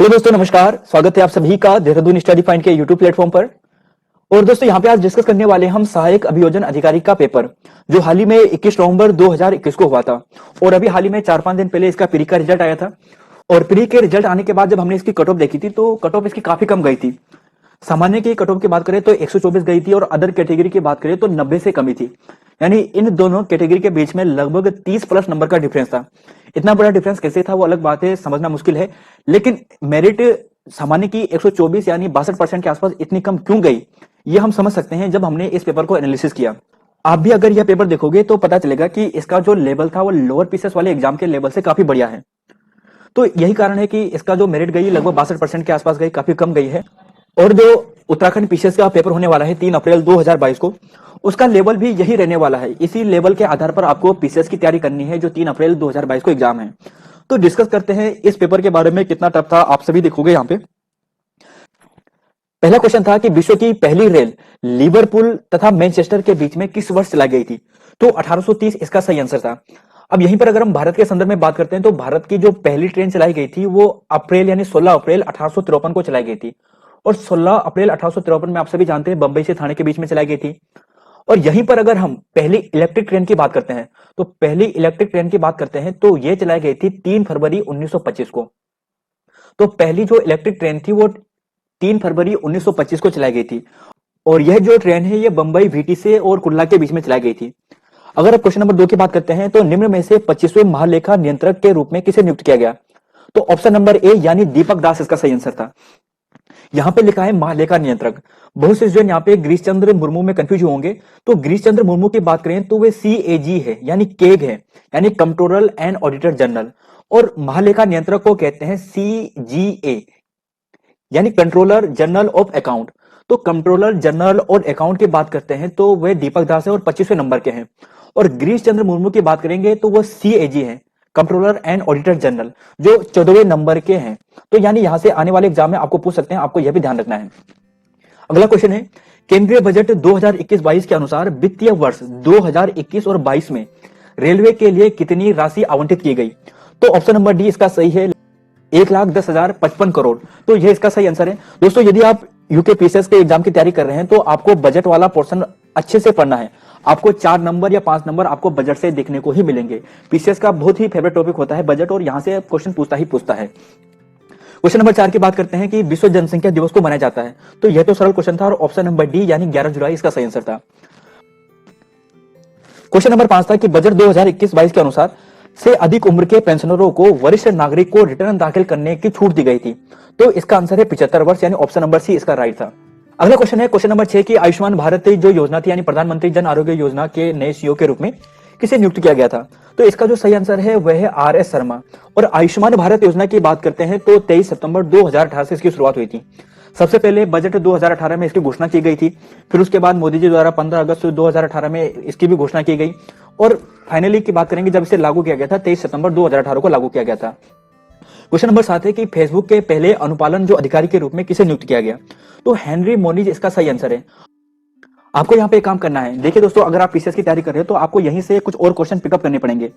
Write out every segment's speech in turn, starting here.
Hello दोस्तों, नमस्कार। स्वागत है आप सभी का देहरादून स्टडी फाइंड के यूट्यूब प्लेटफॉर्म पर। और दोस्तों, यहाँ पे आज डिस्कस करने वाले हम सहायक अभियोजन अधिकारी का पेपर, जो हाल ही में 21 नवंबर 2021 को हुआ था। और अभी हाल ही में 4-5 दिन पहले इसका प्री का रिजल्ट आया था। और प्री के रिजल्ट आने के बाद जब हमने इसकी कट ऑफ देखी थी तो कट ऑफ इसकी काफी कम गई थी। सामान्य की कट ऑफ की बात करें तो 124 गई थी और अदर कैटेगरी की बात करें तो 90 से कमी थी। यानी इन दोनों कैटेगरी के बीच में लगभग 30 प्लस नंबर का डिफरेंस था। इतना बड़ा डिफरेंस कैसे था वो अलग बात है, समझना मुश्किल है। लेकिन मेरिट सामान्य की 124 यानी 62% के आसपास इतनी कम क्यों गई, ये हम समझ सकते हैं जब हमने इस पेपर को एनालिसिस किया। आप भी अगर यह पेपर देखोगे तो पता चलेगा कि इसका जो लेवल था वो लोअर पीसेस वाले एग्जाम के लेवल से काफी बढ़िया है। तो यही कारण है कि इसका जो मेरिट गई लगभग 62% के आसपास गई, काफी कम गई है। और जो उत्तराखंड पीसीएस का पेपर होने वाला है 3 अप्रैल 2022 को, उसका लेवल भी यही रहने वाला है। इसी लेवल के आधार पर आपको पीसीएस की तैयारी करनी है, जो 3 अप्रैल 2022 को एग्जाम है। तो डिस्कस करते हैं इस पेपर के बारे में, कितना टफ था आप सभी देखोगे यहाँ पे। पहला क्वेश्चन था कि विश्व की पहली रेल लिवरपूल तथा मैनचेस्टर के बीच में किस वर्ष चलाई गई थी। तो 1830 इसका सही आंसर था। अब यहीं पर अगर हम भारत के संदर्भ में बात करते हैं तो भारत की जो पहली ट्रेन चलाई गई थी वो अप्रैल यानी 16 अप्रैल 1853 को चलाई गई थी। और 16 अप्रैल 1853 में आप सभी जानते हैं बंबई से थाने के बीच में चलाई गई थी। और यहीं पर अगर हम पहली इलेक्ट्रिक ट्रेन की बात करते हैं तो पहली इलेक्ट्रिक ट्रेन की बात करते हैं तो यह चलाई गई थी 3 फरवरी 1925 को। तो पहली जो इलेक्ट्रिक ट्रेन थी वो 3 फरवरी 1925 को चलाई गई थी। और यह जो ट्रेन है ये बंबई वीटी से और कुल्ला के बीच में चलाई गई थी। अगर आप क्वेश्चन नंबर 2 की बात करते हैं तो निम्न में से 25वें महालेखा नियंत्रक के रूप में किसे नियुक्त किया गया। तो ऑप्शन नंबर ए यानी दीपक दास इसका सही आंसर था। यहाँ पे लिखा है महालेखा नियंत्रक। बहुत से जो यहाँ पे गिरीश चंद्र मुर्मू में कंफ्यूज होंगे, तो गिरीश चंद्र मुर्मू की बात करें तो वे CAG है यानी केग है, यानी कंट्रोलर एंड ऑडिटर जनरल। और महालेखा नियंत्रक को कहते हैं CGA यानी कंट्रोलर जनरल ऑफ अकाउंट। तो कंट्रोलर जनरल और अकाउंट की बात करते हैं तो वे दीपक दास है और 25वें नंबर के हैं। और गिरीश चंद्र मुर्मू की बात करेंगे तो वह CAG है, कंट्रोलर एंड ऑडिटर जनरल, जो 14वें नंबर के हैं। तो यानी यहां से आने वाले एग्जाम में आपको पूछ सकते हैं, आपको यह भी ध्यान रखना है। अगला क्वेश्चन है, केंद्रीय बजट 2021-22 के अनुसार वित्तीय वर्ष 2021 और 22 में रेलवे के लिए कितनी राशि आवंटित की गई। तो ऑप्शन नंबर डी इसका सही है, 1,10,55 करोड़। तो यह इसका सही आंसर है। दोस्तों, यदि आप यूके पीसीएस के एग्जाम की तैयारी कर रहे हैं तो आपको बजट वाला पोर्शन अच्छे से पढ़ना है। आपको 4 नंबर या 5 नंबर आपको बजट से देखने को ही मिलेंगे। पीसीएस का बहुत ही फेवरेट टॉपिक होता है बजट, और यहां से क्वेश्चन पूछता ही पूछता है। क्वेश्चन नंबर 4 की बात करते हैं कि विश्व जनसंख्या दिवस को मनाया जाता है। तो यह तो सरल क्वेश्चन था और ऑप्शन नंबर डी यानी 11 जुलाई इसका सही आंसर था। क्वेश्चन नंबर 5 था कि बजट 2021-22 के अनुसार से अधिक उम्र के पेंशनरों को वरिष्ठ नागरिक को रिटर्न दाखिल करने की छूट दी गई थी। तो इसका आंसर है 75 वर्ष, यानी ऑप्शन नंबर सी इसका राइट था। अगला क्वेश्चन है क्वेश्चन नंबर 6 की आयुष्मान भारत जो योजना थी यानी प्रधानमंत्री जन आरोग्य योजना के नए सीईओ के रूप में किसे नियुक्त किया गया था। तो इसका जो सही आंसर है वह है RS शर्मा। और आयुष्मान भारत योजना की बात करते हैं तो 23 सितंबर 2018 से इसकी शुरुआत हुई थी। सबसे पहले बजट 2018 में इसकी घोषणा की गई थी, फिर उसके बाद मोदी जी द्वारा 15 अगस्त 2018 में इसकी भी घोषणा की गई, और फाइनली की बात करेंगे जब इसे लागू किया गया था 23 सितंबर 2018 को लागू किया गया था। क्वेश्चन नंबर 7 है कि फेसबुक के पहले अनुपालन जो अधिकारी के रूप में किसे नियुक्त किया गया। तो हेनरी मोनीज इसका सही आंसर है। आपको यहाँ पे काम करना है। देखिए दोस्तों, अगर आप पीसीएस की तैयारी कर रहे हो तो आपको यहीं से कुछ और क्वेश्चन पिकअप करने पड़ेंगे।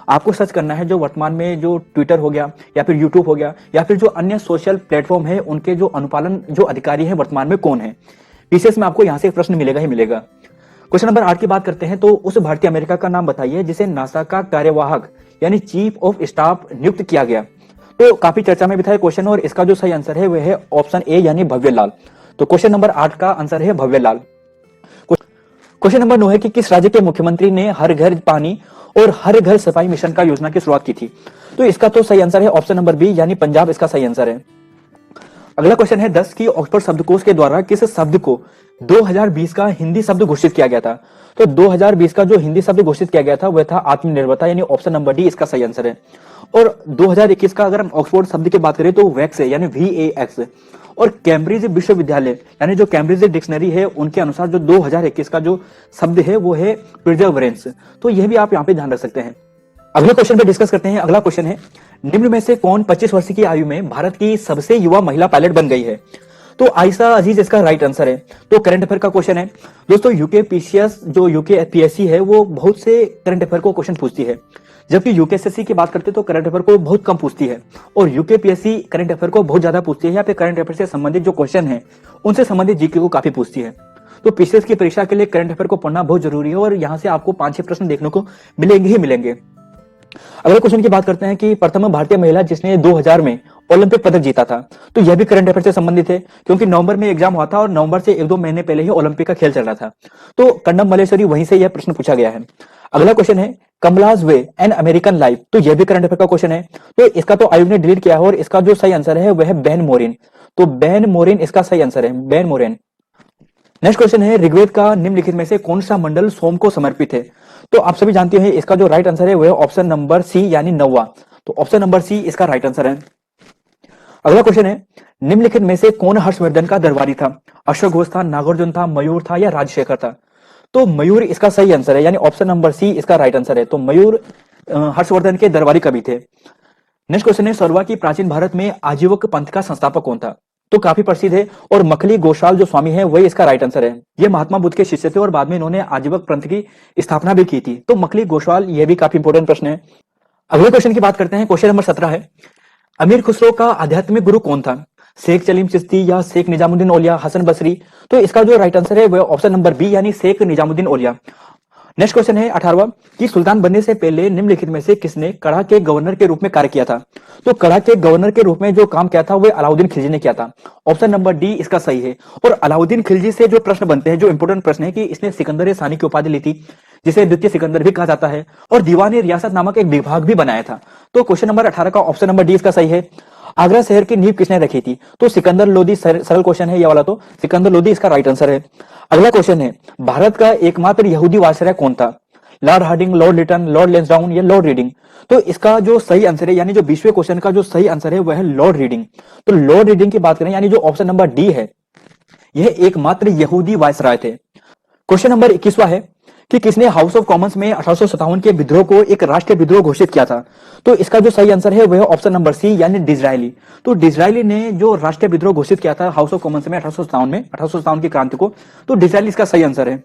आपको सर्च करना है जो वर्तमान में जो ट्विटर हो गया या फिर यूट्यूब हो गया या फिर जो अन्य सोशल प्लेटफॉर्म है, उनके जो अनुपालन जो अधिकारी है वर्तमान में कौन है। पीसीएस में आपको यहाँ से प्रश्न मिलेगा ही मिलेगा। क्वेश्चन नंबर 8 की बात करते हैं तो उस भारतीय अमेरिका का नाम बताइए जिसे नासा का कार्यवाहक यानी चीफ ऑफ स्टाफ नियुक्त किया गया। तो काफी चर्चा में भी था क्वेश्चन, और इसका जो सही आंसर है वह है ऑप्शन ए यानी भव्यलाल। तो क्वेश्चन नंबर 8 का आंसर है भव्यलाल। क्वेश्चन नंबर 9 है कि किस राज्य के मुख्यमंत्री ने हर घर पानी और हर घर सफाई मिशन का योजना की शुरुआत की थी। तो इसका तो सही आंसर है ऑप्शन नंबर बी यानी पंजाब इसका सही आंसर है। अगला क्वेश्चन है 10 की ऑक्सफोर्ड शब्दकोश के द्वारा किस शब्द को 2020 का हिंदी शब्द घोषित किया गया था। तो 2020 का जो हिंदी शब्द घोषित किया गया था वह था आत्मनिर्भरता, यानी ऑप्शन नंबर डी इसका सही आंसर है। और 2021 का अगर हम ऑक्सफोर्ड शब्द की बात करें तो वैक्स है यानी VAX। और कैम्ब्रिज विश्वविद्यालय यानी जो कैम्ब्रिज डिक्शनरी है उनके अनुसार जो 2021 का जो शब्द है वो है प्रिजर्वरेंस। तो यह भी आप यहाँ पे ध्यान रख सकते हैं। अगले क्वेश्चन पे डिस्कस करते हैं। अगला क्वेश्चन है, निम्न में से कौन 25 वर्ष की आयु में भारत की सबसे युवा महिला पायलट बन गई है। तो आयशा अजीज इसका राइट आंसर है। तो करंट अफेयर का क्वेश्चन है दोस्तों। यूके पीसीएस जो यूके PSC है वो बहुत से करंट अफेयर को क्वेश्चन पूछती है। जबकि यूकेएसएससी की बात करते हैं तो करंट अफेयर को बहुत कम पूछती है और यूकेपीएससी करंट अफेयर को बहुत ज्यादा पूछती है, या फिर करंट अफेयर से संबंधित जो क्वेश्चन है उनसे संबंधित जीके को काफी पूछती है। तो पीसीएस की परीक्षा के लिए करंट अफेयर को पढ़ना बहुत जरूरी है और यहाँ से आपको 5-6 प्रश्न देखने को मिलेंगे ही मिलेंगे। अगले क्वेश्चन की बात करते हैं कि प्रथम भारतीय महिला जिसने 2000 में ओलंपिक पदक जीता था, तो यह भी करंट अफेयर से संबंधित है क्योंकि नवंबर में एग्जाम हुआ था और नवंबर से 1-2 महीने पहले ही ओलंपिक का खेल चल रहा था। तो कन्नम मल्लेश्वरी वहीं से यह प्रश्न पूछा गया है। अगला क्वेश्चन है कमलाज वे एन अमेरिकन लाइफ, तो यह भी करंट अफेयर का क्वेश्चन है। तो इसका तो आयोग ने डिलीट किया है और इसका जो सही आंसर है वह है बेन मोरिन। तो बेन मोरिन इसका सही आंसर है, बेन मोरिन। नेक्स्ट क्वेश्चन है ऋग्वेद का निम्नलिखित में से कौन सा मंडल सोम को समर्पित है? तो आप सभी जानते हैं इसका जो राइट आंसर है वह ऑप्शन नंबर सी यानी 9वां। तो ऑप्शन नंबर सी इसका राइट आंसर है। अगला क्वेश्चन है निम्नलिखित में से कौन हर्षवर्धन का दरबारी था? अश्वघोष था, नागार्जुन था, मयूर था या राजशेखर था? तो मयूर इसका सही आंसर है, यानी ऑप्शन नंबर सी इसका राइट आंसर है। तो मयूर हर्षवर्धन के दरबारी कवि थे। नेक्स्ट क्वेश्चन है सर्वा की प्राचीन भारत में आजीवक पंथ का संस्थापक कौन था? तो काफी प्रसिद्ध है और मखली गोशाल जो स्वामी है वही इसका राइट आंसर है। ये महात्मा बुद्ध के शिष्य थे और बाद में इन्होंने आजीवक पंथ की स्थापना भी की थी। तो मखली गोशाल ये भी काफी इंपोर्टेंट प्रश्न है। अगले क्वेश्चन की बात करते हैं, क्वेश्चन नंबर 17 है अमीर खुसरो का आध्यात्मिक गुरु कौन था? शेख सलीम चिश्ती या शेख निजामुद्दीन औलिया, हसन बसरी? तो इसका जो राइट आंसर है वह ऑप्शन नंबर बी यानी शेख निजामुद्दीन औलिया। नेक्स्ट क्वेश्चन है 18वां कि सुल्तान बनने से पहले निम्नलिखित में से किसने कड़ा के गवर्नर के रूप में कार्य किया था? तो कड़ा के गवर्नर के रूप में जो काम किया था वह अलाउद्दीन खिलजी ने किया था। ऑप्शन नंबर डी इसका सही है। और अलाउद्दीन खिलजी से जो प्रश्न बनते हैं, जो इंपोर्टेंट प्रश्न है कि इसने सिकंदर सानी की उपाधि ली थी जिसे द्वितीय सिकंदर भी कहा जाता है, और दीवान रियासत नामक एक विभाग भी बनाया था। तो क्वेश्चन नंबर 18 का ऑप्शन नंबर डी इसका सही है। आगरा शहर की नींव किसने रखी थी? तो सिकंदर लोदी। सरल क्वेश्चन है ये वाला, तो सिकंदर लोदी इसका राइट आंसर है। अगला क्वेश्चन है भारत का एकमात्र यहूदी वायसराय कौन था? Lord Hardinge, lord Lytton, lord Lansdowne या लॉर्ड रीडिंग? तो इसका जो सही आंसर है, यानी जो 20वें क्वेश्चन का जो सही आंसर है वह है लॉर्ड रीडिंग। तो लॉर्ड रीडिंग की बात करें, यानी जो ऑप्शन नंबर डी है यह एकमात्र यहूदी वायसराय थे। क्वेश्चन नंबर 21वां है कि किसने हाउस ऑफ कॉमन्स में 1857 के विद्रोह को एक राष्ट्रीय विद्रोह घोषित किया था? तो इसका जो सही आंसर है वह ऑप्शन नंबर सी यानी डिज़रायली। तो डिज़रायली ने जो राष्ट्रीय विद्रोह घोषित किया था हाउस ऑफ कॉमन्स में 1857 की क्रांति को, तो डिज़रायली इसका सही आंसर है।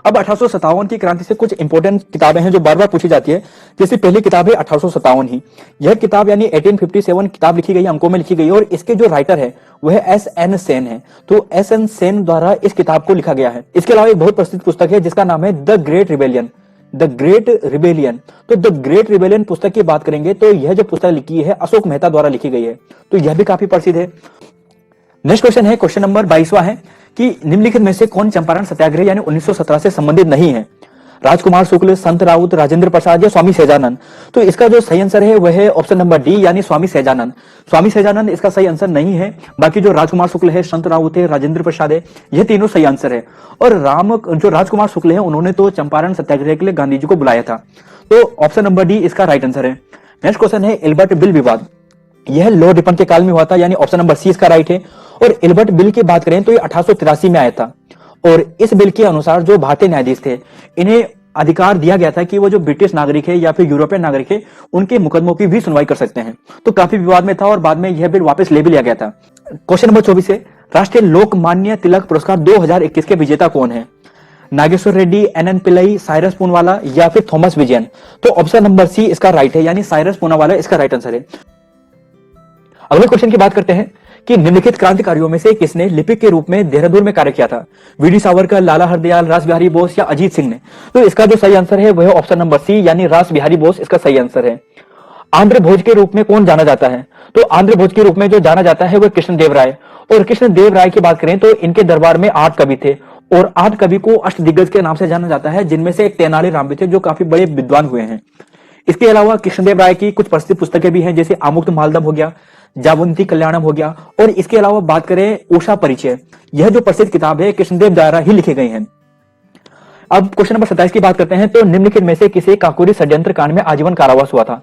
अब 1857 की क्रांति से कुछ इंपोर्टेंट किताबें हैं जो बार बार पूछी जाती है। जैसे पहली किताब है 1857 ही, यह किताब यानी 1857 किताब लिखी गई, अंकों में लिखी गई, और इसके जो राइटर है वह एस.एन. सेन है। तो एस.एन. सेन द्वारा इस किताब को लिखा गया है। इसके अलावा एक बहुत प्रसिद्ध पुस्तक है जिसका नाम है the great rebellion. The great rebellion, तो द ग्रेट रिबेलियन पुस्तक की बात करेंगे तो यह जो पुस्तक लिखी है अशोक मेहता द्वारा लिखी गई है, तो यह भी काफी प्रसिद्ध है। नेक्स्ट क्वेश्चन है क्वेश्चन नंबर 22वां है कि निम्नलिखित में से कौन चंपारण सत्याग्रह यानी 1917 से संबंधित नहीं है? राजकुमार शुक्ल, संत राउत, राजेंद्र प्रसाद या स्वामी सहजानंद? तो इसका जो सही आंसर है वह है ऑप्शन नंबर डी यानी स्वामी सहजानंद। स्वामी सहजानंद इसका सही आंसर नहीं है। बाकी जो राजकुमार शुक्ल है, संत राउत है, राजेंद्र प्रसाद है, यह तीनों सही आंसर है। और जो राजकुमार शुक्ल है उन्होंने तो चंपारण सत्याग्रह के लिए गांधी जी को बुलाया था। तो ऑप्शन नंबर डी इसका राइट आंसर है। नेक्स्ट क्वेश्चन है एल्बर्ट बिल विवाद, यह लॉर्ड रिपन के काल में हुआ था, यानी ऑप्शन नंबर सी इसका राइट है। और एल्बर्ट बिल की बात करें तो ये 1883 में आया था और इस बिल के अनुसार जो भारतीय न्यायाधीश थे इन्हें अधिकार दिया गया था कि वो जो ब्रिटिश नागरिक है या फिर यूरोपियन नागरिक है उनके मुकदमों की भी सुनवाई कर सकते हैं। तो काफी विवाद में था और बाद में यह बिल वापस ले भी लिया गया था। क्वेश्चन नंबर 24 है राष्ट्रीय लोकमान्य तिलक पुरस्कार 2021 के विजेता कौन है? नागेश्वर रेड्डी, एन पिल्लई, साइरस पूनावाला या फिर थॉमस विजयन? तो ऑप्शन नंबर सी इसका राइट है, यानी साइरस पूनावाला इसका राइट आंसर है। अगले क्वेश्चन की बात करते हैं कि निम्नलिखित क्रांतिकारियों में से किसने लिपिक के रूप में देहरादून में कार्य किया था? वीडी सावरकर, लाला हरदयाल, रास बिहारी बोस या अजीत सिंह ने? तो इसका जो सही आंसर है वह ऑप्शन नंबर सी यानी रास बिहारी बोस इसका सही आंसर है। आंध्र भोज के रूप में कौन जाना जाता है? तो आंध्र भोज के रूप में जो जाना जाता है वह कृष्णदेव राय। और कृष्णदेव राय की बात करें तो इनके दरबार में 8 कवि थे और 8 कवि को अष्टदिग्गज के नाम से जाना जाता है, जिनमें से एक तेनालीराम भी थे जो काफी बड़े विद्वान हुए हैं। इसके अलावा कृष्णदेव राय की कुछ प्रसिद्ध पुस्तकें भी हैं, जैसे आमुक्त मालदम हो गया, जावंती कल्याणम हो गया, और इसके अलावा बात करें उषा परिचय, यह जो प्रसिद्ध किताब है कृष्णदेव द्वारा ही लिखी गई है। अब क्वेश्चन नंबर 27 की बात करते हैं तो निम्नलिखित में से किसे काकोरी षड्यंत्र कांड में आजीवन कारावास हुआ था?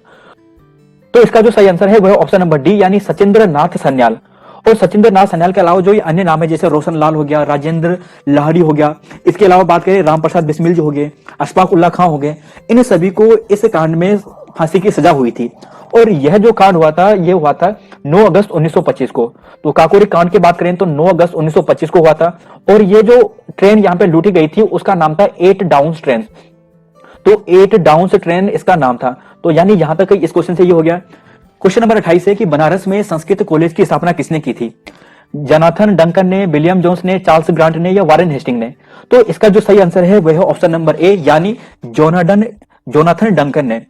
तो इसका जो सही आंसर है वह ऑप्शन नंबर डी यानी सचिंद्र नाथ सन्याल। और सचिंद्र नाथ सन्याल के अलावा जो ये अन्य नाम है जैसे रोशन लाल हो गया, राजेंद्र लाहड़ी हो गया, इसके अलावा बात करें राम प्रसाद बिस्मिल जो हो गए, अशफाक उल्ला खां हो गए, इन सभी को इस कांड में फांसी की सजा हुई थी। और यह जो कांड हुआ था यह हुआ था 9 अगस्त 1925 को। तो काकोरी कांड की बात करें तो 9 अगस्त 1925 को हुआ था। और ये जो ट्रेन यहाँ पे लूटी गई थी उसका नाम था 8 डाउन्स ट्रेन। तो 8 डाउन्स ट्रेन इसका नाम था। तो यानी यहां तक इस क्वेश्चन से ये हो गया। क्वेश्चन नंबर 28 है कि बनारस में संस्कृत कॉलेज की स्थापना किसने की थी? जोनाथन डंकन ने, विलियम जोन्स ने, चार्ल्स ग्रांट ने या वारेन हेस्टिंग ने? तो इसका जो सही आंसर है वह है ऑप्शन नंबर ए यानी जोनाथन डंकन ने।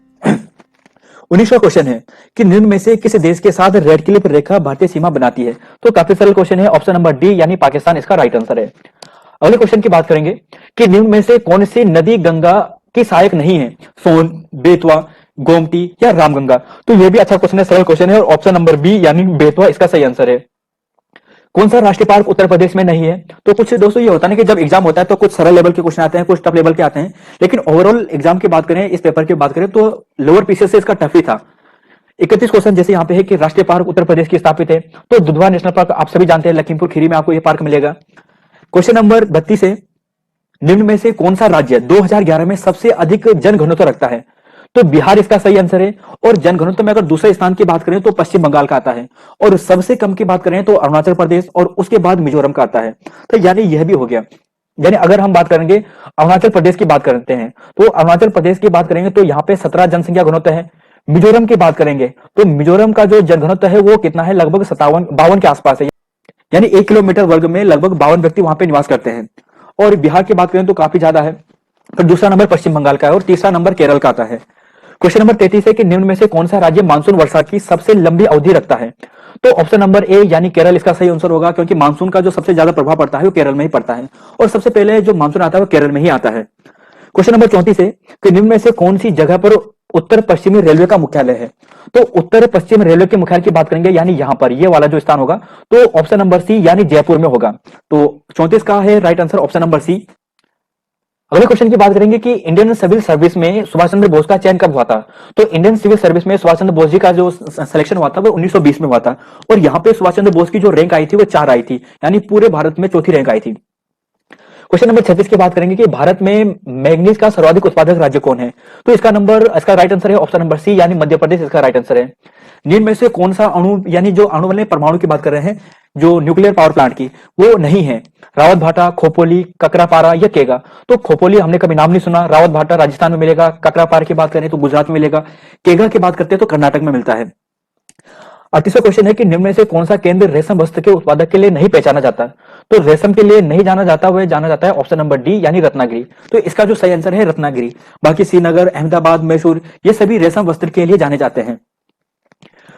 19वां क्वेश्चन है कि निम्न में से किस देश के साथ रेड क्लिफ रेखा भारतीय सीमा बनाती है? तो काफी सरल क्वेश्चन है, ऑप्शन नंबर डी यानी पाकिस्तान इसका राइट आंसर है। अगले क्वेश्चन की बात करेंगे कि निम्न में से कौन सी नदी गंगा की सहायक नहीं है? सोन, बेतवा, गोमती या रामगंगा? तो यह भी अच्छा क्वेश्चन है, सरल क्वेश्चन है और ऑप्शन नंबर बी यानी बेतवा इसका सही आंसर है। कौन सा राष्ट्रीय पार्क उत्तर प्रदेश में नहीं है? तो कुछ दोस्तों ये होता है ना कि जब एग्जाम होता है तो कुछ सरल लेवल के क्वेश्चन आते हैं, कुछ टफ लेवल के आते हैं, लेकिन ओवरऑल एग्जाम की बात करें, इस पेपर की बात करें तो लोअर पीसीएस से इसका टफ ही था। 31 क्वेश्चन जैसे यहाँ पे है कि राष्ट्रीय पार्क उत्तर प्रदेश की स्थापित है, तो दुधवा नेशनल पार्क आप सभी जानते हैं, लखीमपुर खीरी में आपको यह पार्क मिलेगा। क्वेश्चन नंबर 32 है निम्न में से कौन सा राज्य 2011 में सबसे अधिक जनघनत्व रखता है? तो बिहार इसका सही आंसर है और जनघनत्व में अगर दूसरे स्थान की बात करें तो पश्चिम बंगाल का आता है और सबसे कम की बात करें तो अरुणाचल प्रदेश और उसके बाद मिजोरम का आता है। तो यानी यह भी हो गया। यानी अगर हम बात करेंगे अरुणाचल प्रदेश की बात करते हैं तो अरुणाचल प्रदेश की बात करेंगे तो यहाँ पे 17 जनसंख्या घनत्व है। मिजोरम की बात करेंगे तो मिजोरम का जो जनघनत्व है वो कितना है? लगभग 52 के आसपास है, यानी 1 किलोमीटर वर्ग में लगभग 52 व्यक्ति वहां पे निवास करते हैं। और बिहार की बात करें तो काफी ज्यादा है। फिर दूसरा नंबर पश्चिम बंगाल का है और तीसरा नंबर केरल का आता है। क्वेश्चन नंबर 33 है कि निम्न में से कौन सा राज्य मानसून वर्षा की सबसे लंबी अवधि रखता है? तो ऑप्शन नंबर ए यानी केरल इसका सही आंसर होगा, क्योंकि मानसून का जो सबसे ज्यादा प्रभाव पड़ता है वो केरल में ही पड़ता है और सबसे पहले जो मानसून आता है वो केरल में ही आता है। क्वेश्चन नंबर 34 है कि निम्न में से कौन सी जगह पर उत्तर पश्चिमी रेलवे का मुख्यालय है? तो उत्तर पश्चिम रेलवे के मुख्यालय की बात करेंगे यानी यहां पर ये वाला जो स्थान होगा तो ऑप्शन नंबर सी यानी जयपुर में होगा। तो 34 का है right answer option number C. अगले क्वेश्चन की बात करेंगे कि इंडियन सिविल सर्विस में सुभाष चंद्र बोस का चयन कब हुआ था? तो इंडियन सिविल सर्विस में सुभाष चंद्र बोस जी का जो सिलेक्शन हुआ था वो 1920 में हुआ था और यहाँ पे सुभाष चंद्र बोस की जो रैंक आई थी वो 4 आई थी, यानी पूरे भारत में चौथी रैंक आई थी। क्वेश्चन नंबर 36 की बात करेंगे कि भारत में मैग्नीज का सर्वाधिक उत्पादक राज्य कौन है? तो इसका राइट आंसर है ऑप्शन नंबर सी यानी मध्य प्रदेश इसका राइट आंसर है। निम्न में से कौन सा अणु यानी जो अणु वाले परमाणु की बात कर रहे हैं जो न्यूक्लियर पावर प्लांट की वो नहीं है? रावत भाटा, खोपोली, ककरापारा या केगा? तो खोपोली हमने कभी नाम नहीं सुना, रावत भाटा राजस्थान में मिलेगा, ककरापारा की बात करें तो गुजरात में मिलेगा, केगा की बात करते हैं तो कर्नाटक में मिलता है। 38वां क्वेश्चन है कि निम्न में से कौन सा केंद्र रेशम वस्त्र के उत्पादक के लिए नहीं पहचाना जाता? तो रेशम के लिए नहीं जाना जाता, वह जाना जाता है ऑप्शन नंबर डी यानी रत्नागिरी। तो इसका जो सही आंसर है रत्नागिरी। बाकी श्रीनगर, अहमदाबाद, मैसूर ये सभी रेशम वस्त्र के लिए जाने जाते हैं।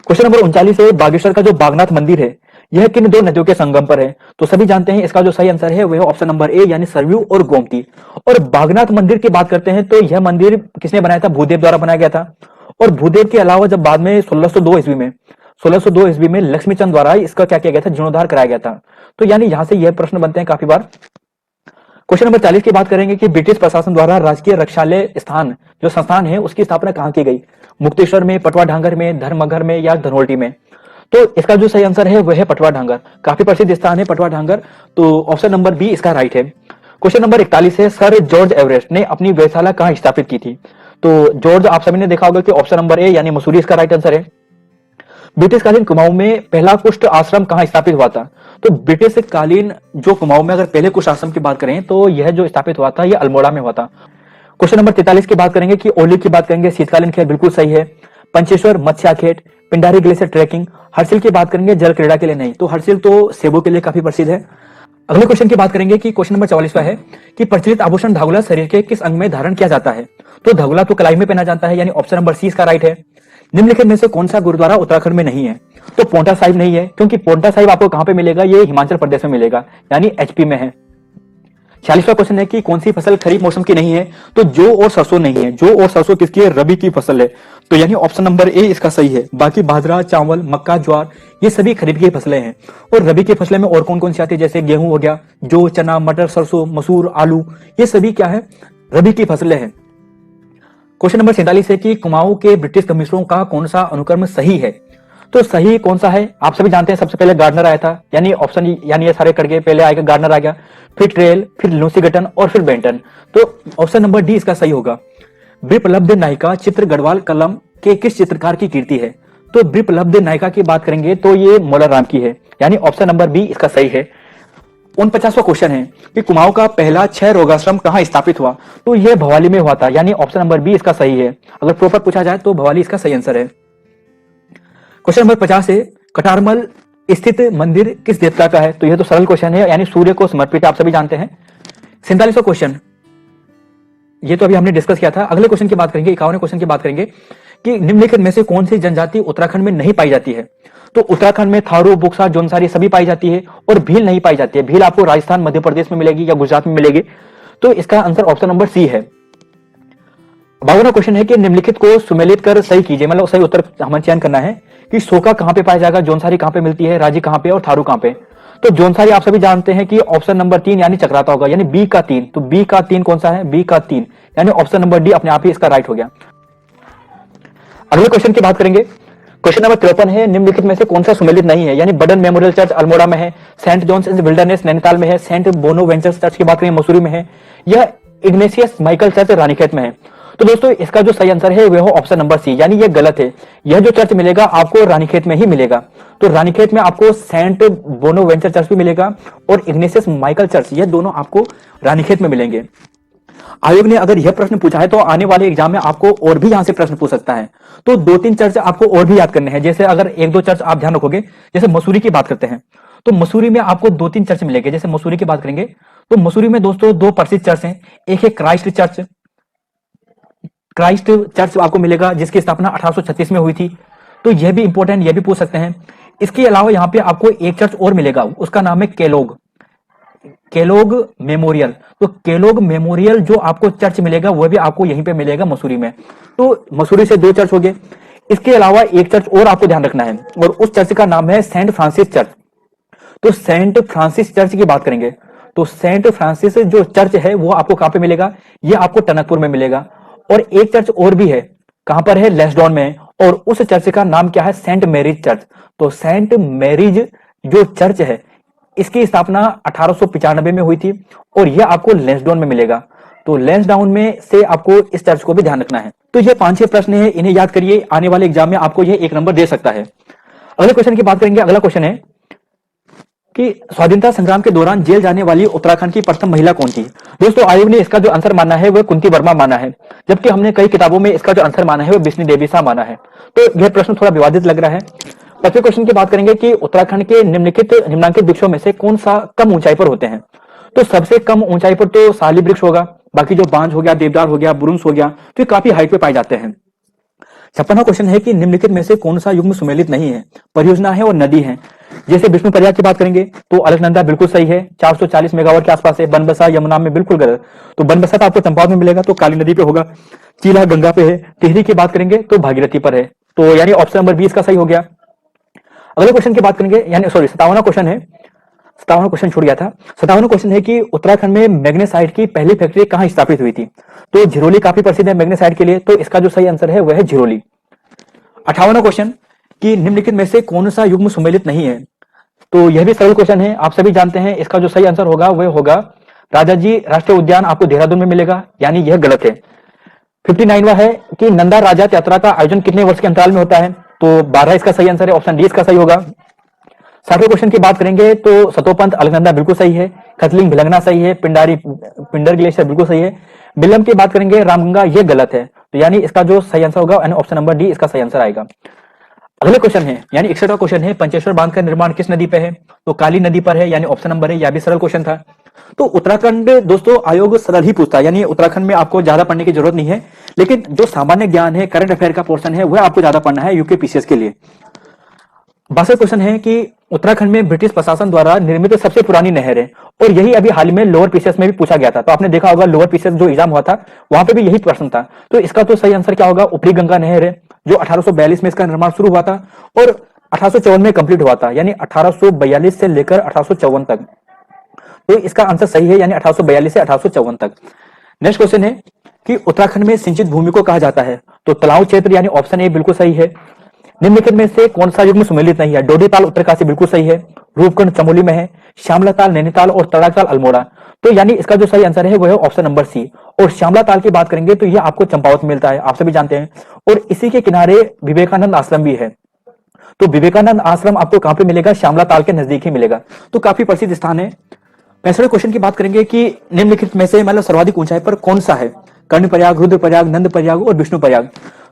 क्वेश्चन नंबर 39 है बागेश्वर का जो बागनाथ मंदिर है यह किन दो नदियों के संगम पर है? तो सभी जानते हैं इसका जो सही आंसर है वह ऑप्शन नंबर ए यानी सरयू और गोमती। और बागनाथ मंदिर की बात करते हैं तो यह मंदिर किसने बनाया था? भूदेव द्वारा बनाया गया था। और भूदेव के अलावा जब बाद में 1602 ईस्वी में लक्ष्मी चंद द्वारा इसका क्या किया गया था? जीर्णोद्धार कराया गया था। तो यानी यहां से यह प्रश्न बनते हैं काफी बार। क्वेश्चन नंबर 40 की बात करेंगे कि ब्रिटिश प्रशासन द्वारा राजकीय रक्षालय स्थान जो संस्थान है उसकी स्थापना कहां की गई? मुक्तेश्वर में, पटवा ढांगर में, धर्मघर में या धनोल्टी में? तो इसका जो सही आंसर है वह है पटवा ढांगर। काफी प्रसिद्ध स्थान है पटवा ढांगर, तो ऑप्शन नंबर बी इसका राइट है। क्वेश्चन नंबर 41 है सर जॉर्ज एवरेस्ट ने अपनी वेधशाला कहां स्थापित की थी? तो जॉर्ज आप सभी ने देखा होगा कि ऑप्शन नंबर ए यानी मसूरी इसका राइट आंसर है। ब्रिटिश कालीन कुमाऊं में पहला कुष्ठ आश्रम कहां स्थापित हुआ था? तो ब्रिटिश कालीन जो कुमाऊं में अगर पहले कुष्ठ आश्रम की बात करें तो यह जो स्थापित हुआ था यह अल्मोड़ा में हुआ था। क्वेश्चन नंबर 43 की बात करेंगे कि ओली की बात करेंगे शीतकालीन खेल बिल्कुल सही है। पंचेश्वर मत्स्य खेत, पिंडारी ग्लेशियर ट्रैकिंग, हर्षिल की बात करेंगे जल क्रीड़ा के लिए नहीं, तो हर्षिल तो सेबों के लिए काफी प्रसिद्ध है। अगले क्वेश्चन की बात करेंगे कि क्वेश्चन नंबर 44 है कि प्रचलित आभूषण धागुला शरीर के किस अंग में धारण किया जाता है? तो धागुला तो कलाई में पहना जाता है, यानी ऑप्शन नंबर सी इसका राइट है। निम्नलिखित में से कौन सा गुरुद्वारा उत्तराखंड में नहीं है? तो पोंटा साहिब नहीं है, क्योंकि पोंटा साहिब आपको कहां पे मिलेगा? ये हिमाचल प्रदेश में मिलेगा, यानी एचपी में है। 46वां क्वेश्चन है कि कौन सी फसल खरीफ मौसम की नहीं है? तो जौ और सरसों नहीं है। जौ और सरसों किसकी है? रबी की फसल है, तो यानी ऑप्शन नंबर ए इसका सही है। बाकी बाजरा, चावल, मक्का, ज्वार ये सभी खरीफ की फसलें हैं। और रबी की फसलें में और कौन कौन सी आती है? जैसे गेहूं हो गया, जौ, चना, मटर, सरसों, मसूर, आलू, ये सभी क्या है? रबी की फसलें हैं। क्वेश्चन नंबर 47 है कि कुमाऊं के ब्रिटिश कमिश्नरों का कौन सा अनुक्रम सही है? तो सही कौन सा है? आप सभी जानते हैं सबसे पहले गार्डनर आया था, यानी ऑप्शन यानी ये सारे करके पहले आएगा गार्डनर आ गया, फिर ट्रेल, फिर लूसीगटन और फिर बेंटन। तो ऑप्शन नंबर डी इसका सही होगा। विप्लब्ध नायिका चित्र गढ़वाल कलम के किस चित्रकार की कीर्ति है? तो विप्लब्ध नायिका की बात करेंगे तो ये मोलाराम की है, यानी ऑप्शन नंबर बी इसका सही है। 49वां क्वेश्चन है कि कुमाऊं का पहला 6 रोगाश्रम कहां स्थापित हुआ? तो यह भवाली में हुआ था, यानी ऑप्शन नंबर बी इसका सही है। अगर प्रॉपर पूछा जाए तो भवाली इसका सही आंसर है। क्वेश्चन नंबर 50 है, कटारमल स्थित मंदिर किस देवता का है? तो यह तो सरल क्वेश्चन है, यानी सूर्य को समर्पित, आप सभी जानते हैं। 47वां क्वेश्चन, ये तो अभी हमने डिस्कस किया था। अगले क्वेश्चन की बात करेंगे, 51वें क्वेश्चन की बात करेंगे कि निम्नलिखित में से कौन सी जनजाति उत्तराखंड में नहीं पाई जाती है? तो उत्तराखंड में थारू, बुक्सा, जोनसारी सभी पाई जाती है और भील नहीं पाई जाती है। भील आपको राजस्थान, मध्य प्रदेश में मिलेगी या गुजरात में मिलेगी। तो इसका आंसर ऑप्शन नंबर सी है। 52वां क्वेश्चन है कि निम्नलिखित को सुमेलित कर सही कीजिए, मतलब सही उत्तर हमें चयन करना है कि शोका कहां पे पाया जाएगा, जोनसारी कहां पे मिलती है, राजी कहां पे और थारू कहां पे? तो जोनसारी आप सभी जानते हैं कि ऑप्शन नंबर 3 यानी चक्राता होगा, यानी बी का 3। तो बी का 3 कौन सा है? बी का 3, यानी ऑप्शन नंबर डी अपने आप ही इसका राइट हो गया। अगले क्वेश्चन की बात करेंगे। क्वेश्चन नंबर 53 है, निम्नलिखित में से कौन सा सुमेलित नहीं है? यानी बर्डन मेमोरियल चर्च अल्मोड़ा में है, सेंट जॉन्स विल्डरनेस नैनीताल में है, सेंट बोनोवेंचर चर्च की बात करें मसूरी में है, यह इग्नेशियस माइकल चर्च रानीखेत में है। तो दोस्तों इसका जो सही आंसर है वह ऑप्शन नंबर सी, यानी यह गलत है। यह जो चर्च मिलेगा आपको रानीखेत में ही मिलेगा। तो रानीखेत में आपको सेंट बोनोवेंचर चर्च भी मिलेगा और इग्नेशियस माइकल चर्च, यह दोनों आपको रानीखेत में मिलेंगे। आयोग ने अगर यह प्रश्न पूछा है तो आने वाले एग्जाम में आपको और भी यहां से प्रश्न पूछ सकता है। तो 2-3 चर्च आपको और भी याद करने हैं। जैसे अगर 1-2 चर्च आप ध्यान रखोगे, जैसे मसूरी की बात करते हैं तो मसूरी में आपको 2-3 चर्च मिलेंगे। जैसे मसूरी की बात करेंगे तो मसूरी में दोस्तों 2 प्रसिद्ध चर्च हैं। एक है क्राइस्ट चर्च आपको मिलेगा जिसकी स्थापना 1836 में हुई थी। तो यह भी इंपॉर्टेंट, यह भी पूछ सकते हैं। इसके अलावा यहाँ पे आपको एक चर्च और मिलेगा, उसका नाम है केलोग मेमोरियल। तो केलोग मेमोरियल जो आपको चर्च मिलेगा वह भी आपको यहीं पे मिलेगा मसूरी में। तो मसूरी से 2 चर्च हो गए। इसके अलावा एक चर्च और आपको ध्यान रखना है और उस चर्च का नाम है सेंट फ्रांसिस चर्च। तो सेंट फ्रांसिस चर्च की बात करेंगे तो सेंट फ्रांसिस जो चर्च है वो आपको कहां पे मिलेगा? ये आपको टनकपुर में मिलेगा। और एक चर्च और भी है, कहां पर है? लेस्डॉन में। और उस चर्च का नाम क्या है? Saint Mary's church. तो सेंट मैरीज जो चर्च है इसकी स्थापना 1895 में हुई थी और यह आपको लेंसडाउन में मिलेगा। तो लेंसडाउन में से आपको इस चर्च को भी ध्यान रखना है। तो ये 5-6 प्रश्न है, इन्हें याद करिए, आने वाले एग्जाम में आपको ये 1 नंबर दे सकता है। अगले क्वेश्चन की बात करेंगे। अगला क्वेश्चन है कि स्वाधीनता संग्राम के दौरान जेल जाने वाली उत्तराखंड की प्रथम महिला कौन थी? दोस्तों आयोग ने इसका जो आंसर माना है वह कुंती वर्मा माना है, जबकि हमने कई किताबों में इसका जो आंसर माना है वह बिस्नी देवी शाह माना है। तो यह प्रश्न थोड़ा विवादित लग रहा है। 5वें क्वेश्चन की बात करेंगे कि उत्तराखंड के निम्नलिखित वृक्षों में से कौन सा कम ऊंचाई पर होते हैं? तो सबसे कम ऊंचाई पर तो साली वृक्ष होगा, बाकी जो बांज हो गया, देवदार हो गया, बुरुंस हो गया, तो ये काफी हाइट पे पाए जाते हैं। 56वां क्वेश्चन है कि निम्नलिखित में से कौन सा युग्म सुमेलित नहीं है? परियोजना है और नदी है। जैसे विष्णु प्रयाग की बात करेंगे तो अलकनंदा बिल्कुल सही है, 440 मेगावाट के आसपास है। बनबसा यमुना में बिल्कुल गलत। तो बनबसा तो आपको चंपावत में मिलेगा, तो काली नदी पे होगा। चीला गंगा पे है। टिहरी की बात करेंगे तो भागीरथी पर है। तो यानी ऑप्शन नंबर 20 का सही हो गया। अगले क्वेश्चन की बात करेंगे, यानी सॉरी 57वां क्वेश्चन है, 57वां क्वेश्चन छूट गया था। 57वां क्वेश्चन है कि उत्तराखंड में मैग्नेसाइट की पहली फैक्ट्री कहां स्थापित हुई थी? तो झिरोली काफी प्रसिद्ध है मैग्नेसाइट के लिए, तो इसका जो सही आंसर है वह है झिरोली। 58वां क्वेश्चन कि निम्नलिखित में से कौन सा युग्म सुमेलित नहीं है? तो यह भी सरल क्वेश्चन है, आप सभी जानते हैं। इसका जो सही आंसर होगा वह होगा राजाजी राष्ट्रीय उद्यान, आपको देहरादून में मिलेगा, यानी यह गलत है। 59वां है कि नंदा राजात यात्रा का आयोजन कितने वर्ष के अंतराल में होता है? तो 12 इसका सही आंसर है, ऑप्शन डी इसका सही होगा। 60वें क्वेश्चन की बात करेंगे तो सतोपंथ अलकनंदा बिल्कुल सही है, खतलिंग भिलंगना सही है, पिंडर ग्लेशियर बिल्कुल सही है। बिलम की बात करेंगे रामगंगा, यह गलत है। तो यानी इसका जो सही आंसर होगा यानी ऑप्शन नंबर डी इसका सही आंसर आएगा। अगले क्वेश्चन है, यानी 61वां क्वेश्चन है, पंचेश्वर बांध का निर्माण किस नदी पे है? तो काली नदी पर है, यानी ऑप्शन नंबर है। यह भी सरल क्वेश्चन था। तो उत्तराखंड दोस्तों आयोग सरल ही पूछता है, यानी उत्तराखंड में आपको ज्यादा पढ़ने की जरूरत नहीं है, लेकिन जो सामान्य ज्ञान है, करंट अफेयर का पोर्शन है, वह आपको ज्यादा पढ़ना है यूकेपीसीएस के लिए। 62 क्वेश्चन है कि उत्तराखंड में ब्रिटिश प्रशासन द्वारा निर्मित सबसे पुरानी नहर है, और यही अभी हाल में लोअर पीसीएस में भी पूछा गया था। तो आपने देखा होगा लोअर पीसीएस जो एग्जाम हुआ था वहां पे भी यही प्रश्न था। तो इसका तो सही आंसर क्या होगा? ऊपरी गंगा नहर है, जो 1842 में इसका निर्माण शुरू हुआ था और 1854 में कंप्लीट हुआ था, यानी 1842 से लेकर 1854 तक। तो इसका आंसर सही है, यानी 1842 से 1854 तक। नेक्स्ट क्वेश्चन है कि उत्तराखंड में सिंचित भूमि को कहा जाता है? तो तलाव क्षेत्र, यानी ऑप्शन ए बिल्कुल सही है। निम्नलिखित में से कौन सा युग्म सुमेलित नहीं है? डोडीताल उत्तरकाशी बिल्कुल सही है, रूपकुंड चमोली में है, श्यामला ताल नैनीताल और तड़ाकताल अल्मोड़ा। तो यानी इसका जो सही आंसर है वो है ऑप्शन नंबर सी। और श्यामला ताल की बात करेंगे तो यह आपको चंपावत में मिलता है, आप सभी जानते हैं। और इसी के किनारे विवेकानंद आश्रम भी है। तो विवेकानंद आश्रम आपको कहां पे मिलेगा? श्यामला ताल के नजदीक ही मिलेगा। तो काफी प्रसिद्ध स्थान है। पैंसठवें क्वेश्चन की बात करेंगे कि निम्नलिखित में से मतलब सर्वाधिक ऊंचाई पर कौन सा है? कर्ण प्रयाग, रुद्र प्रयाग, नंद प्रयाग और विष्णु प्रयाग।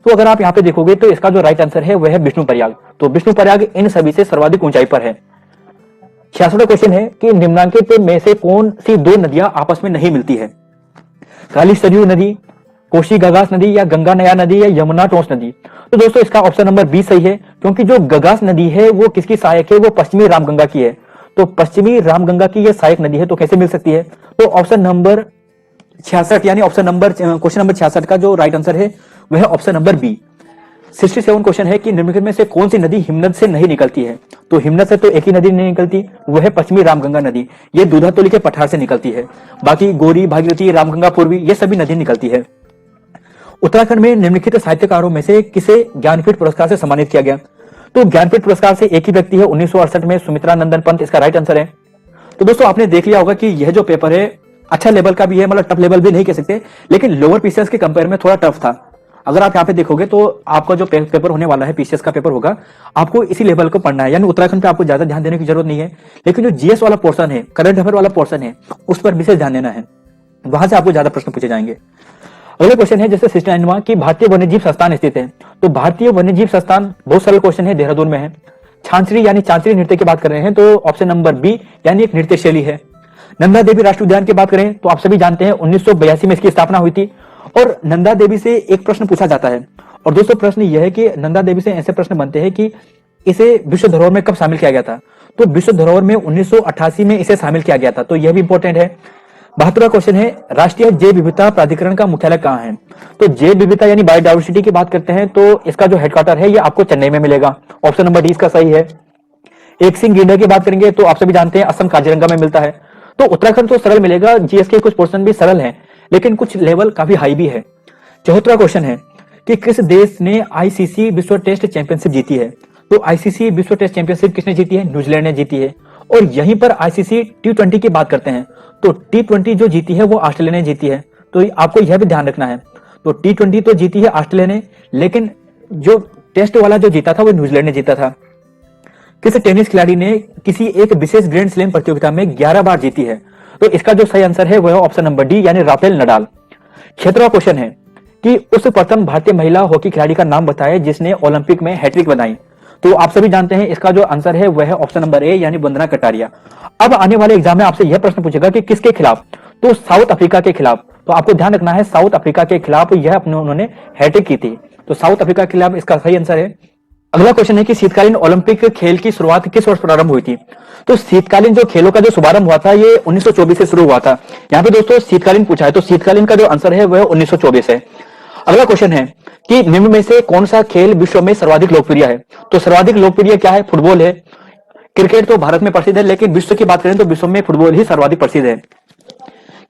तो अगर आप यहाँ पे देखोगे तो इसका जो राइट आंसर है वह है विष्णु प्रयाग। तो विष्णु प्रयाग इन सभी से सर्वाधिक ऊंचाई पर है। 66वां क्वेश्चन है कि निम्नांकित में से कौन सी दो नदियां आपस में नहीं मिलती है? काली सरयू नदी, कोशी गगास नदी या गंगा नया नदी या यमुना टोंस नदी। तो दोस्तों इसका ऑप्शन नंबर बी सही है, क्योंकि जो गगास नदी है वो किसकी सहायक है? वो पश्चिमी रामगंगा की है। तो पश्चिमी रामगंगा की यह सहायक नदी है, तो कैसे मिल सकती है? तो ऑप्शन नंबर 66 यानी ऑप्शन नंबर क्वेश्चन नंबर 66 का जो राइट आंसर है वह ऑप्शन नंबर बी। 67 क्वेश्चन है कि निम्नलिखित में से कौन सी नदी हिमनद से नहीं निकलती है? तो हिमनद से तो एक ही नदी नहीं निकलती, वह है पश्चिमी रामगंगा नदी। ये दूधातोली के पठार से निकलती है। बाकी गोरी, भागीरथी, रामगंगा पूर्वी ये सभी नदी निकलती है। उत्तराखंड में निम्नलिखित साहित्यकारों में से किसे ज्ञानपीठ पुरस्कार से सम्मानित किया गया? तो ज्ञानपीठ पुरस्कार से एक ही व्यक्ति है, 1968 में सुमित्रा नंदन पंत इसका राइट आंसर है। तो दोस्तों आपने देख लिया होगा कि यह जो पेपर है अच्छा लेवल का भी है, मतलब टफ लेवल भी नहीं कह सकते, लेकिन लोअर पीसीएस के कंपेयर में थोड़ा टफ था। अगर आप यहाँ पे देखोगे तो आपका जो पेपर होने वाला है, पीसीएस का पेपर होगा, आपको इसी लेवल को पढ़ना है, यानी उत्तराखंड पे आपको ज्यादा ध्यान देने की जरूरत नहीं है। लेकिन जो जीएस वाला पोर्शन है, करंट अफेयर वाला पोर्शन है, उस पर विशेष ध्यान देना है, वहां से आपको ज्यादा प्रश्न पूछे जाएंगे। अगला क्वेश्चन है जैसे 69वां कि भारतीय वन्यजीव संस्थान स्थित है। तो भारतीय वन्यजीव संस्थान बहुत सरल क्वेश्चन है, देहरादून में है। छांचरी यानी चांचरी नृत्य की बात कर रहे हैं तो ऑप्शन नंबर बी यानी एक नृत्य शैली है। नंदा देवी राष्ट्रीय उद्यान की बात करें तो आप सभी जानते हैं 1982 में इसकी स्थापना हुई थी। और नंदा देवी से एक प्रश्न पूछा जाता है, और दोस्तों प्रश्न यह है कि नंदा देवी से ऐसे प्रश्न बनते हैं कि इसे विश्व धरोहर में कब शामिल किया गया था? तो विश्व धरोहर में 1988 में इसे शामिल किया गया था, तो यह भी इंपॉर्टेंट है। 72वां क्वेश्चन है राष्ट्रीय जैव विविधता प्राधिकरण का मुख्यालय कहाँ है? तो जैव विविधता यानी बायोडाइवर्सिटी की बात करते हैं तो इसका जो हेडक्वार्टर है ये आपको चेन्नई में मिलेगा। ऑप्शन नंबर डी इसका सही है। एक सिंह गैंडा की बात करेंगे तो आप सभी जानते हैं असम काजीरंगा में मिलता है। तो उत्तराखंड तो सरल मिलेगा, जीएस के कुछ पोर्शन भी सरल हैं, लेकिन कुछ लेवल काफी हाई भी है। 74वां क्वेश्चन है कि किस देश ने आईसीसी विश्व टेस्ट चैंपियनशिप जीती है? तो आईसीसी विश्व टेस्ट चैंपियनशिप किसने जीती है? न्यूजीलैंड ने जीती है। और यहीं पर आईसीसी टी20 की बात करते हैं तो टी20 जो जीती है वो ऑस्ट्रेलिया ने जीती है, तो आपको यह भी ध्यान रखना है। तो टी20 तो जीती है ऑस्ट्रेलिया ने, लेकिन जो टेस्ट वाला जो जीता था वो न्यूजीलैंड ने जीता था। किस टेनिस खिलाड़ी ने किसी एक विशेष ग्रैंड स्लैम प्रतियोगिता में 11 बार जीती है? तो इसका जो सही आंसर है वह ऑप्शन नंबर डी यानी राफेल नडाल। 76वां क्वेश्चन है कि उस प्रथम भारतीय महिला हॉकी खिलाड़ी का नाम बताएं जिसने ओलंपिक में हैट्रिक बनाई। तो आप सभी जानते हैं इसका जो आंसर है वह है ऑप्शन नंबर ए यानी वंदना कटारिया। अब आने वाले एग्जाम में आपसे यह प्रश्न पूछेगा कि किसके खिलाफ? तो साउथ अफ्रीका के खिलाफ। तो आपको ध्यान रखना है साउथ अफ्रीका के खिलाफ यह उन्होंने हैट्रिक की थी, तो साउथ अफ्रीका के खिलाफ इसका सही आंसर है। अगला क्वेश्चन है कि शीतकालीन ओलंपिक खेल की शुरुआत किस वर्ष प्रारंभ हुई थी? तो शीतकालीन जो खेलों का जो शुभारंभ हुआ था ये 1924 से शुरू हुआ था। यहाँ पे दोस्तों शीतकालीन पूछा है, तो शीतकालीन का जो आंसर है वह 1924 है। अगला क्वेश्चन है कि निम्न में से कौन सा खेल विश्व में सर्वाधिक लोकप्रिय है? तो सर्वाधिक लोकप्रिय क्या है? फुटबॉल है। क्रिकेट तो भारत में प्रसिद्ध है, लेकिन विश्व की बात करें तो विश्व में फुटबॉल ही सर्वाधिक प्रसिद्ध है।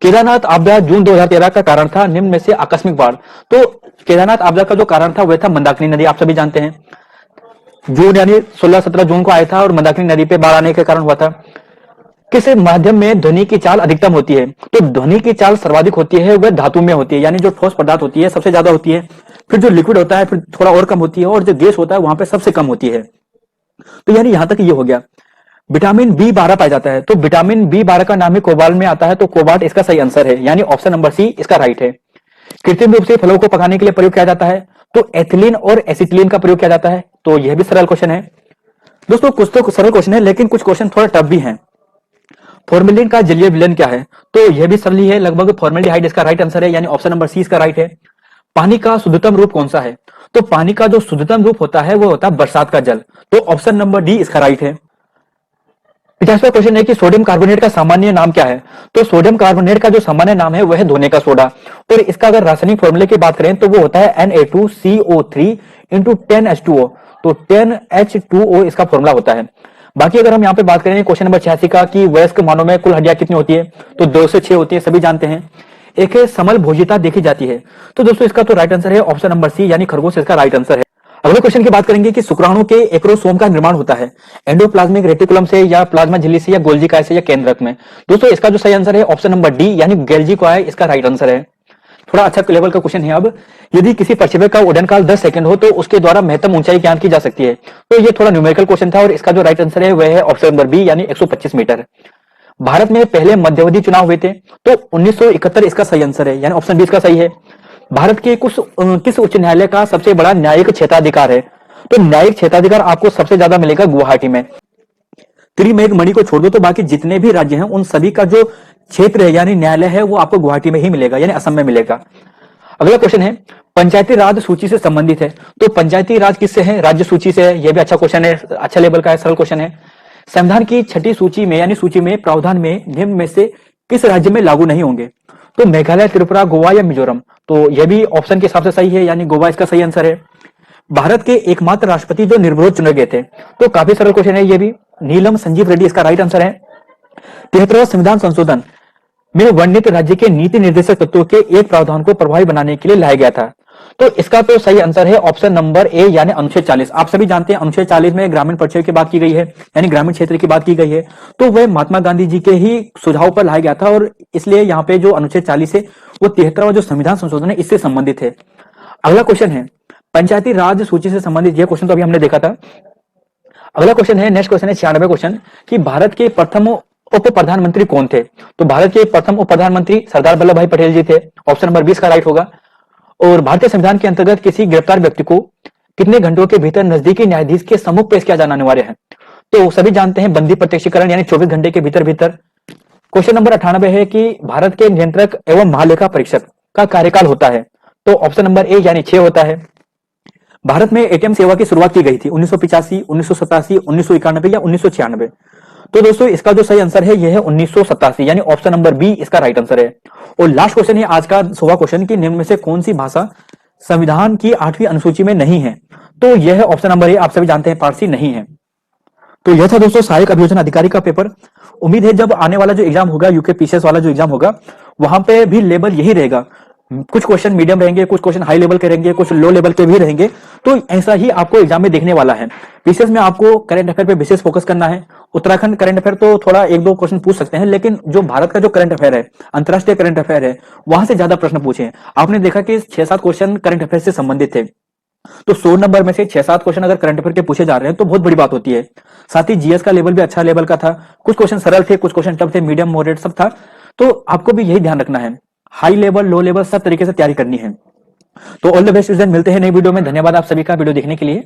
केदारनाथ आपदा जून 2013 का कारण था निम्न में से आकस्मिक बाढ़। तो केदारनाथ आपदा का जो कारण था वह था मंदाकिनी नदी, आप सभी जानते हैं। जून यानी 16-17 जून को आया था और मंदाकिनी नदी पे बाढ़ आने के कारण हुआ था। किस माध्यम में ध्वनि की चाल अधिकतम होती है? तो ध्वनि की चाल सर्वाधिक होती है वह धातु में होती है, यानी जो ठोस पदार्थ होती है सबसे ज्यादा होती है, फिर जो लिक्विड होता है फिर थोड़ा और कम होती है, और जो गैस होता है वहां पे सबसे कम होती है। तो यानी यहां तक ये हो गया। विटामिन B12 पाया जाता है, तो विटामिन B12 का नाम ही कोबाल्ट में आता है, तो कोबाल्ट इसका सही आंसर है, यानी ऑप्शन नंबर सी इसका राइट है। कृत्रिम रूप से फलों को पकाने के लिए प्रयोग किया जाता है, तो एथिलीन और एसिटिलीन का प्रयोग किया जाता है, तो यह भी सरल क्वेश्चन है। दोस्तों कुछ तो सरल क्वेश्चन है, लेकिन कुछ क्वेश्चन थोड़ा टफ भी हैं। फॉर्मेलिन का जलीय विलयन क्या है? तो यह भी सरल ही है, लगभग फॉर्मेल्डिहाइड इसका राइट आंसर है, यानी ऑप्शन नंबर सी इसका राइट है। पानी का शुद्धतम रूप कौन सा है? तो पानी का जो शुद्धतम रूप होता है वो होता है बरसात का जल, तो ऑप्शन नंबर डी इसका राइट है। 50वां क्वेश्चन है कि सोडियम कार्बोनेट का सामान्य नाम क्या है? तो सोडियम कार्बोनेट का जो सामान्य नाम है वह है धोने का सोडा, और इसका अगर रासायनिक फॉर्मूले की बात करें तो वो होता है Na2CO3 × 10H2O, तो 10H2O इसका फॉर्मूला होता है। बाकी अगर हम यहाँ पे बात करें क्वेश्चन नंबर 86 का कि वयस्क मानव में कुल हड्डियां कितनी होती है? तो 2 से 6 होती है, सभी जानते हैं। एक समल भोजिता देखी जाती है, तो दोस्तों इसका तो राइट आंसर है ऑप्शन नंबर सी यानी खरगोश इसका राइट आंसर है। अगले क्वेश्चन की बात करेंगे कि शुक्राणु के एक्रोसोम का निर्माण होता है एंडोप्लाज्मिक रेटिकुलम से या प्लाज्मा झिल्ली से या गोल्जी काय से या केंद्रक में। दोस्तों इसका जो सही आंसर है ऑप्शन नंबर डी यानी गोल्जी काय इसका राइट आंसर है। थोड़ा अच्छा लेवल का क्वेश्चन है। अब यदि किसी प्रक्षेपक का उड़न काल 10 सेकंड हो तो उसके द्वारा महत्तम ऊंचाई ज्ञात की जा सकती है, तो ये थोड़ा न्यूमेरिकल क्वेश्चन था और इसका जो राइट आंसर है वह है ऑप्शन नंबर बी यानी 125 मीटर। भारत में पहले मध्यावधि चुनाव हुए थे, तो 1971 इसका सही आंसर है, यानी ऑप्शन बी इसका सही है। भारत के किस उच्च न्यायालय का सबसे बड़ा न्यायिक क्षेत्राधिकार है? तो न्यायिक क्षेत्राधिकार आपको सबसे ज्यादा मिलेगा गुवाहाटी में। त्रिमेघ मणि को छोड़ दो तो बाकी जितने भी राज्य हैं उन सभी का जो क्षेत्र है यानी न्यायालय है वो आपको गुवाहाटी में ही मिलेगा, यानी असम में मिलेगा। अगला क्वेश्चन है, पंचायती राज सूची से संबंधित है, तो पंचायती राज किससे है? राज्य सूची से है। यह भी अच्छा क्वेश्चन है, अच्छा लेवल का है, सरल क्वेश्चन है। संविधान की छठी सूची में यानी सूची में प्रावधान में निम्न में से किस राज्य में लागू नहीं होंगे? तो मेघालय, त्रिपुरा, गोवा या मिजोरम? तो यह भी ऑप्शन के हिसाब से सही है, यानी गोवा इसका सही आंसर है। भारत के एकमात्र राष्ट्रपति जो निर्विरोध चुने गए थे, तो काफी सरल क्वेश्चन है ये भी, नीलम संजीव रेड्डी इसका राइट आंसर है। 73वां संविधान संशोधन में वर्णित राज्य के नीति निर्देशक तत्वों के एक प्रावधान को प्रभावी बनाने के लिए लाया गया था, तो इसका तो सही आंसर है ऑप्शन नंबर ए यानी अनुच्छेद 40। आप सभी जानते हैं अनुच्छेद 40 में ग्रामीण परिचय की बात की गई है, यानी ग्रामीण क्षेत्र की बात की गई है, तो वह महात्मा गांधी जी के ही सुझाव पर लाया गया था और इसलिए यहाँ पे जो अनुच्छेद 40 है वो 73वां जो संविधान संशोधन है इससे संबंधित है। अगला क्वेश्चन है, पंचायती राज सूची से संबंधित, यह क्वेश्चन तो अभी हमने देखा था। अगला क्वेश्चन है, नेक्स्ट क्वेश्चन है 96वां क्वेश्चन, कि भारत के प्रथम उप प्रधानमंत्री कौन थे? तो भारत के प्रथम उप प्रधानमंत्री सरदार वल्लभ भाई पटेल जी थे, ऑप्शन नंबर 20 का राइट होगा। और भारतीय संविधान के अंतर्गत किसी गिरफ्तार व्यक्ति को कितने घंटों के भीतर नजदीकी न्यायाधीश के सम्मुख पेश किया जाना अनिवार्य है? तो सभी जानते हैं बंदी प्रत्यक्षीकरण, यानी 24 घंटे के भीतर भीतर। क्वेश्चन नंबर 98 है कि भारत के नियंत्रक एवं महालेखा परीक्षक का कार्यकाल होता है, तो ऑप्शन नंबर ए यानी 6 होता है। भारत में एटीएम सेवा की शुरुआत की गई थी 1985, 1987, 1991 या 1996? तो दोस्तों इसका जो सही आंसर है यह है 1987, यानी ऑप्शन नंबर बी इसका राइट आंसर है। और लास्ट क्वेश्चन है आज का 100वां क्वेश्चन, कि निम्न में से कौन सी भाषा संविधान की 8वीं अनुसूची में नहीं है? तो यह है ऑप्शन नंबर ए, आप सभी जानते हैं पारसी नहीं है। तो यह था दोस्तों सहायक अभियोजन अधिकारी का पेपर। उम्मीद है जब आने वाला जो एग्जाम होगा, यूके पीसीएस वाला जो एग्जाम होगा, वहां पे भी लेवल यही रहेगा। कुछ क्वेश्चन मीडियम रहेंगे, कुछ क्वेश्चन हाई लेवल के रहेंगे, कुछ लो लेवल के भी रहेंगे, तो ऐसा ही आपको एग्जाम में देखने वाला है। पीसीएस में आपको करंट अफेयर पे विशेष फोकस करना है। उत्तराखंड करंट अफेयर तो थोड़ा 1-2 क्वेश्चन पूछ सकते हैं, लेकिन जो भारत का जो करंट अफेयर है, अंतरराष्ट्रीय करंट अफेयर है, वहां से ज्यादा प्रश्न पूछे। आपने देखा कि 6-7 क्वेश्चन करंट अफेयर से संबंधित थे, तो 100 नंबर में से 6-7 क्वेश्चन अगर करंट अफेयर के पूछे जा रहे हैं तो बहुत बड़ी बात होती है। साथ ही जीएस का लेवल भी अच्छा लेवल का था, कुछ क्वेश्चन सरल थे, कुछ क्वेश्चन टफ थे, मीडियम मॉडरेट सब था। तो आपको भी यही ध्यान रखना है, हाई लेवल लो लेवल सब तरीके से तैयारी करनी है। तो ऑल द बेस्ट स्टूडेंट, मिलते हैं नई वीडियो में। धन्यवाद आप सभी का वीडियो देखने के लिए।